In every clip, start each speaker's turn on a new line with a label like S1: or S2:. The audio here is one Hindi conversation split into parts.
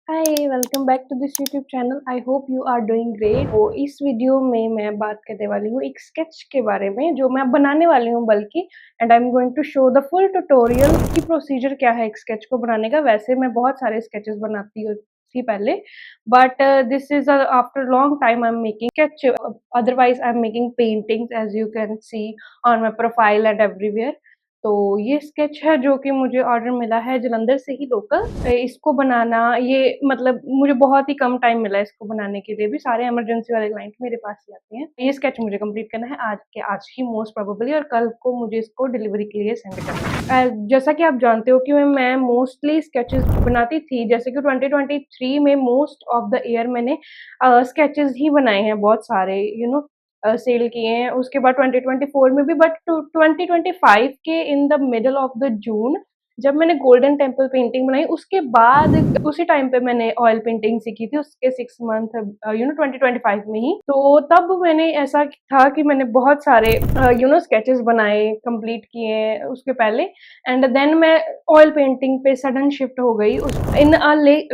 S1: Hi welcome back to this YouTube channel. I hope you are doing great. तो इस वीडियो में मैं बात करने वाली हूँ एक स्केच के बारे में जो मैं अब बनाने वाली हूँ बल्कि and I am going to show the full tutorial की प्रोसीजर क्या है एक स्केच को बनाने का। वैसे मैं बहुत सारे स्केचेस बनाती थी पहले, but this is after long time I am making sketch, otherwise I am making paintings as you can see on my profile and everywhere. तो ये स्केच है जो कि मुझे ऑर्डर मिला है जलंधर से ही लोकल। इसको बनाना ये मतलब मुझे बहुत ही कम टाइम मिला इसको बनाने के लिए भी। सारे इमरजेंसी वाले क्लाइंट मेरे पास ही आते हैं। ये स्केच मुझे कंप्लीट करना है आज के आज ही मोस्ट प्रोबेबली, और कल को मुझे इसको डिलीवरी के लिए सेंड करना है। जैसा कि आप जानते हो कि मैं मोस्टली स्केचेस बनाती थी, जैसे कि 2023 में मोस्ट ऑफ द ईयर मैंने स्केचेस ही बनाए हैं बहुत सारे, सेल किए हैं। उसके बाद 2024 में भी, बट 2025 के in the middle of the June जब मैंने गोल्डन टेम्पल पेंटिंग बनाई, उसके बाद उसी टाइम पे मैंने ऑयल पेंटिंग सीखी थी, उसके 6 मंथ 2025 में ही। तो तब मैंने ऐसा था कि मैंने बहुत सारे स्केचेस बनाए, कंप्लीट किए उसके पहले, एंड देन मैं ऑयल पेंटिंग पे सडन शिफ्ट हो गई। इन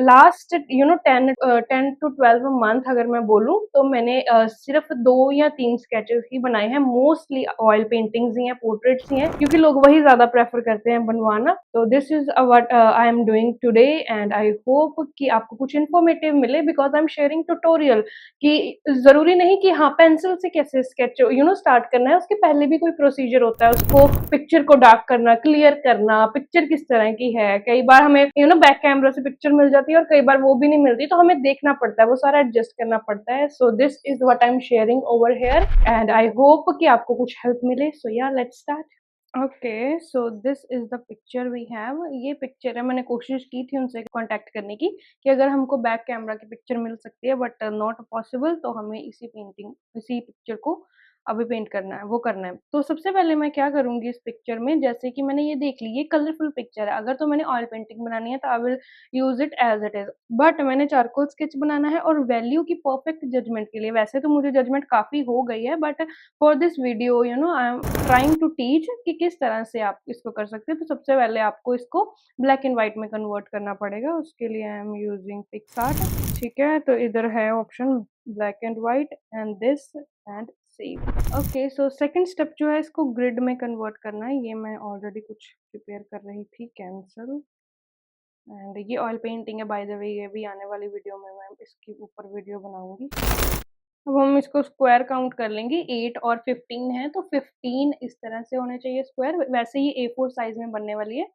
S1: लास्ट 10 टू 12 मंथ अगर मैं बोलूँ तो मैंने सिर्फ 2 या 3 स्केचेस ही बनाए हैं। मोस्टली ऑयल पेंटिंग्स ही हैं, पोर्ट्रेट्स ही हैं, क्योंकि लोग वही ज़्यादा प्रेफ़र करते हैं बनवाना। तो this is what I am doing today, and I hope कि आपको कुछ इन्फॉर्मेटिव मिले, because I am sharing tutorial कि ज़रूरी नहीं कि हाँ, पेंसिल से कैसे स्केच स्टार्ट करना है, उसके पहले भी कोई प्रोसीजर होता है। उसको पिक्चर को डार्क करना, क्लियर करना, पिक्चर किस तरह की है। कई बार हमें बैक कैमरा से पिक्चर मिल जाती है और कई बार वो भी नहीं मिलती, तो हमें देखना पड़ता है, वो सारा एडजस्ट करना पड़ता है। So this is what I am sharing over here, and I hope कि आपको कुछ हेल्प मिले। So yeah let's start. Okay, so this is the picture we have. ये पिक्चर है, मैंने कोशिश की थी उनसे कॉन्टैक्ट करने की कि अगर हमको बैक कैमरा की पिक्चर मिल सकती है, बट नॉट पॉसिबल, तो हमें इसी पिक्चर को अभी पेंट करना है, वो करना है। तो सबसे पहले मैं क्या करूँगी इस पिक्चर में, जैसे कि मैंने ये देख ली, ये कलरफुल पिक्चर है। अगर तो मैंने ऑयल पेंटिंग बनानी है तो I will use it as it is, but मैंने चारकोल स्केच बनाना है और वैल्यू की परफेक्ट जजमेंट के लिए। वैसे तो मुझे जजमेंट काफ़ी हो गई है, but for this video I am trying to teach कि किस तरह से आप इसको कर सकते हैं। तो सबसे पहले आपको इसको ब्लैक एंड व्हाइट में कन्वर्ट करना पड़ेगा। उसके लिए आई एम यूजिंग पिक्सआर्ट। ठीक है, तो इधर है option black and white and this and save. Okay, so second step जो है, इसको ग्रिड में कन्वर्ट करना है। ये मैं ऑलरेडी कुछ प्रिपेयर कर रही थी, कैंसल। एंड ये ऑयल पेंटिंग है बाय द वे, ये भी आने वाली वीडियो में मैं इसके ऊपर वीडियो बनाऊंगी। अब हम इसको स्क्वायर काउंट कर लेंगे, 8 और 15 है, तो 15 इस तरह से होने चाहिए स्क्वायर। वैसे ही A4 साइज़ में बनने वाली है,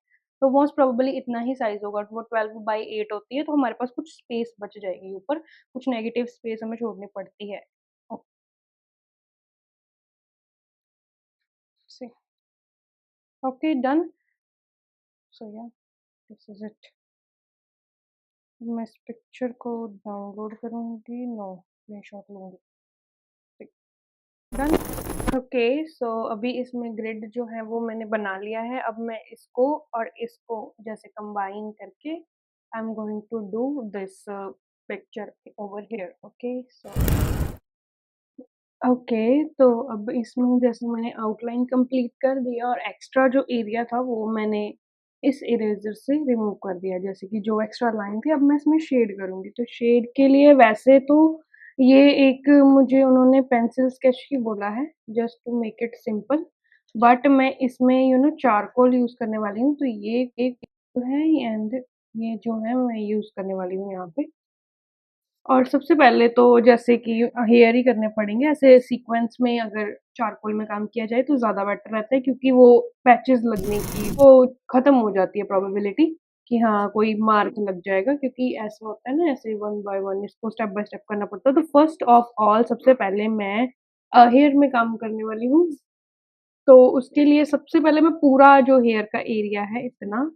S1: तो मोस्ट प्रोबेबली इतना ही साइज़ होगा। वो 12/8 होती है, तो हमारे पास कुछ स्पेस बच जाएगी ऊपर, कुछ नेगेटिव स्पेस हमें छोड़नी पड़ती है। Okay, okay done. सो या दिस इज़ इट। मैं इस पिक्चर को डाउनलोड करूँगी, नो स्क्रीनशॉट लूँगी। डन। ओके, सो अभी इसमें ग्रिड जो है वो मैंने बना लिया है। अब मैं इसको और इसको जैसे कंबाइन करके I am going to do this picture over here. Okay, so okay, तो अब इसमें जैसे मैंने आउटलाइन कंप्लीट कर दिया और एक्स्ट्रा जो एरिया था वो मैंने इस इरेजर से रिमूव कर दिया। जैसे कि जो एक्स्ट्रा लाइन थी, अब मैं इसमें शेड करूँगी। तो शेड के लिए वैसे तो ये एक मुझे उन्होंने पेंसिल स्केच ही बोला है, just to make it simple, but मैं इसमें चारकोल यूज़ करने वाली हूँ। तो ये एक है, एंड ये जो है मैं यूज़ करने वाली हूँ यहाँ पे। और सबसे पहले तो जैसे कि हेयर ही करने पड़ेंगे, ऐसे सीक्वेंस में अगर चारकोल में काम किया जाए तो ज़्यादा बेटर रहता है, क्योंकि वो पैचेज़ लगने की वो ख़त्म हो जाती है प्रोबेबिलिटी कि हाँ, कोई मार्क लग जाएगा, क्योंकि ऐसा होता है ना, ऐसे वन बाय वन इसको स्टेप बाय स्टेप करना पड़ता है। तो फर्स्ट ऑफ ऑल सबसे पहले मैं हेयर में काम करने वाली हूँ। तो उसके लिए सबसे पहले मैं पूरा जो हेयर का एरिया है इतना,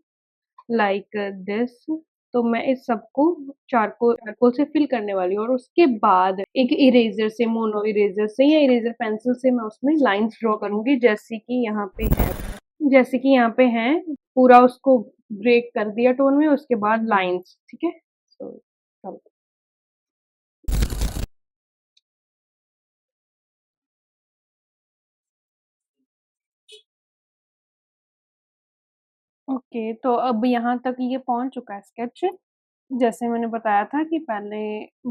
S1: लाइक दिस, तो मैं इस सबको चारकोल चारकोल से फिल करने वाली हूँ, और उसके बाद एक इरेज़र से, मोनो इरेज़र से या इरेज़र पेंसिल से मैं उसमें लाइन्स ड्रॉ करूँगी, जैसे कि यहाँ पे हैं, पूरा उसको ब्रेक कर दिया टोन में, उसके बाद लाइन्स, ठीक है? सो चलो। ओके, तो अब यहाँ तक ये पहुँच चुका है स्केच। जैसे मैंने बताया था कि पहले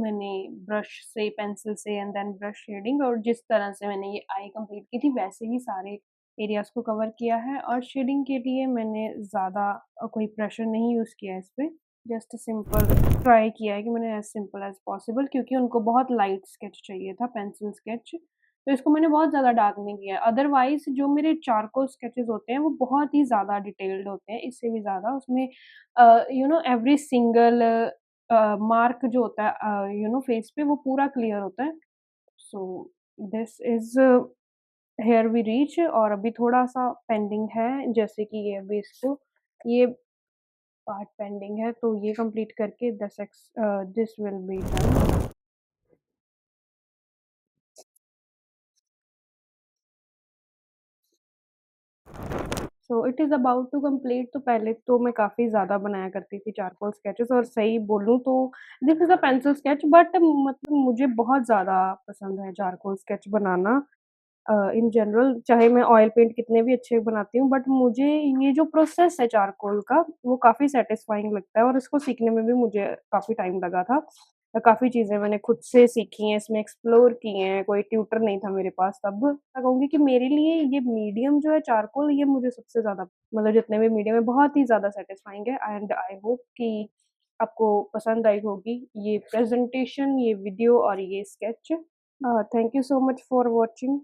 S1: मैंने ब्रश से, पेंसिल से एंड देन ब्रश शेडिंग, और जिस तरह से मैंने ये आई कंप्लीट की थी वैसे ही सारे एरियाज़ को कवर किया है। और शेडिंग के लिए मैंने ज़्यादा कोई प्रेशर नहीं यूज़ किया है इस पे, जस्ट सिंपल ट्राई किया है कि मैंने एज़ सिंपल एज़ पॉसिबल, क्योंकि उनको बहुत लाइट स्केच चाहिए था, पेंसिल स्केच, तो इसको मैंने बहुत ज़्यादा डार्क नहीं किया है। अदरवाइज़ जो मेरे चारकोल स्केचेज़ होते हैं वो बहुत ही ज़्यादा डिटेल्ड होते हैं, इससे भी ज़्यादा उसमें एवरी सिंगल मार्क जो होता है फेस पे वो पूरा क्लियर होता है। So this is here we reach, और अभी थोड़ा-सा पेंडिंग है, जैसे कि ये पार्ट पेंडिंग है, तो ये कंप्लीट करके this will be done. So it is about to complete. तो पहले तो मैं काफ़ी ज़्यादा बनाया करती थी चारकोल स्केचेज़, और सही बोलूँ तो this is a pencil sketch, but मतलब मुझे बहुत ज़्यादा पसंद है charcoal sketch banana. In general चाहे मैं ऑयल पेंट कितने भी अच्छे बनाती हूँ, बट मुझे ये जो प्रोसेस है चारकोल का वो काफ़ी सैटिस्फाइंग लगता है, और इसको सीखने में भी मुझे काफ़ी टाइम लगा था। काफ़ी चीज़ें मैंने खुद से सीखी हैं, इसमें एक्सप्लोर की हैं, कोई ट्यूटर नहीं था मेरे पास तब। मैं कहूँगी कि मेरे लिए ये मीडियम जो है चारकोल, ये मुझे सबसे ज़्यादा, मतलब जितने भी मीडियम है, बहुत ही ज़्यादा सैटिस्फाइंग है, एंड आई होप कि आपको पसंद आई होगी ये प्रेज़ेंटेशन, ये वीडियो और ये sketch. Thank you so much for watching.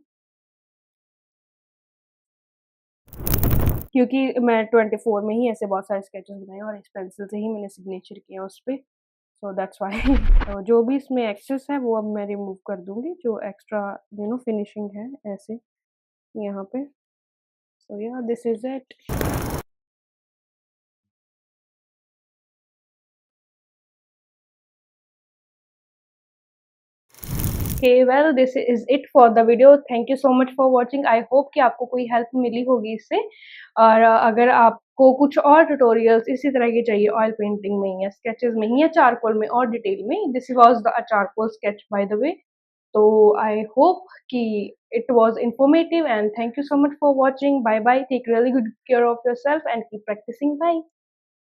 S1: क्योंकि मैं 24 में ही ऐसे बहुत सारे स्केचेस बनाए, और इस पेंसिल से ही मैंने सिग्नेचर किया उसपे, सो दैट्स व्हाई। तो जो भी इसमें एक्सेस है वो अब मैं रिमूव कर दूँगी, जो एक्स्ट्रा फिनिशिंग है ऐसे यहाँ पे। सो या this is it. Okay, well this is it for the video. Thank you so much for watching. I hope कि आपको कोई हेल्प मिली होगी इससे, और अगर आपको कुछ और ट्यूटोरियल्स इसी तरह के चाहिए ऑयल पेंटिंग में या स्केचेस में या चारकोल में और डिटेल में, this was the charcoal sketch by the way. तो I hope कि it was informative, and thank you so much for watching. Bye bye. Take really good care of yourself and keep practicing. Bye.